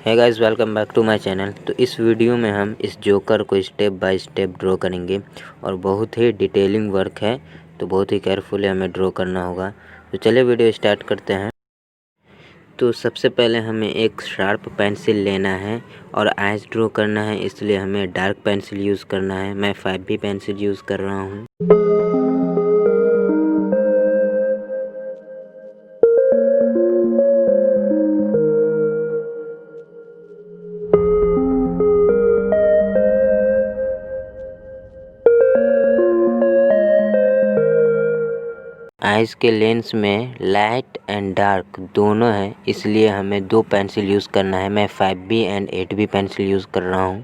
है guys, welcome back to my channel. तो इस वीडियो में हम इस जोकर को स्टेप बाय स्टेप ड्रॉ करेंगे और बहुत ही डिटेलिंग वर्क है, तो बहुत ही केयरफुली हमें ड्रॉ करना होगा। तो चलिए वीडियो स्टार्ट करते हैं। तो सबसे पहले हमें एक शार्प पेंसिल लेना है और आइज ड्रॉ करना है, इसलिए हमें डार्क पेंसिल यूज़ करना है। मैं 5B पेंसिल यूज़ कर रहा हूँ। आइज़ के लेंस में लाइट एंड डार्क दोनों है, इसलिए हमें दो पेंसिल यूज़ करना है। मैं 5B and 8B pencil use कर रहा हूँ।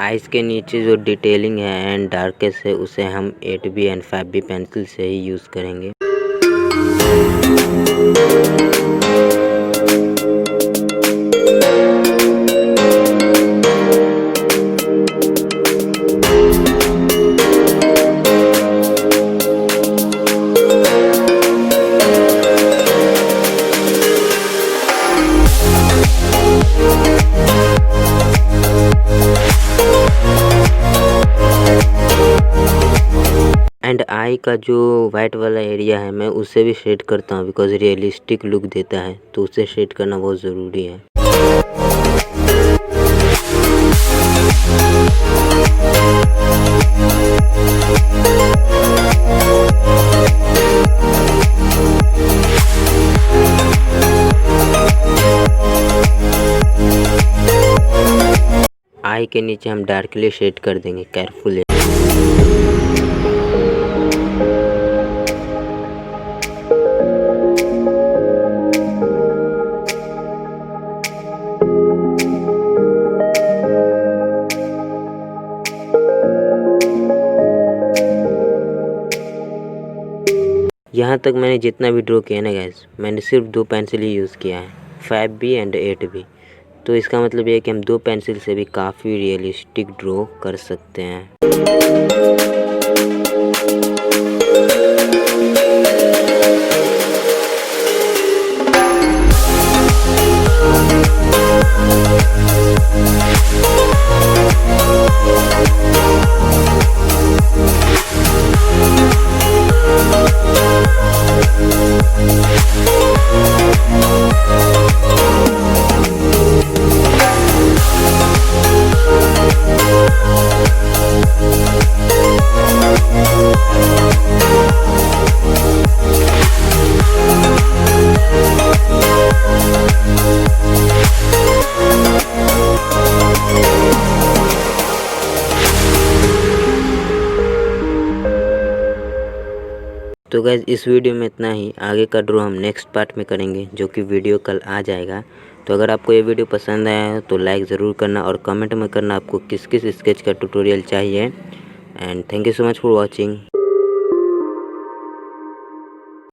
आइज़ के नीचे जो डिटेलिंग है एंड डार्केस्ट है, उसे हम 8B एंड 5B पेंसिल से ही यूज़ करेंगे। एंड आई का जो वाइट वाला एरिया है, मैं उसे भी शेड करता हूँ बिकॉज रियलिस्टिक लुक देता है, तो उसे शेड करना बहुत ज़रूरी है। आई के नीचे हम डार्कली शेड कर देंगे केयरफुली। यहाँ तक मैंने जितना भी ड्रॉ किया ना गाइस, मैंने सिर्फ दो पेंसिल ही यूज़ किया है, 5B एंड 8B। तो इसका मतलब ये है कि हम दो पेंसिल से भी काफ़ी रियलिस्टिक ड्रॉ कर सकते हैं। तो गाइज़, इस वीडियो में इतना ही। आगे का ड्रॉ हम नेक्स्ट पार्ट में करेंगे, जो कि वीडियो कल आ जाएगा। तो अगर आपको ये वीडियो पसंद आया हो तो लाइक ज़रूर करना और कमेंट में करना आपको किस किस स्केच का ट्यूटोरियल चाहिए। And thank you so much for watching.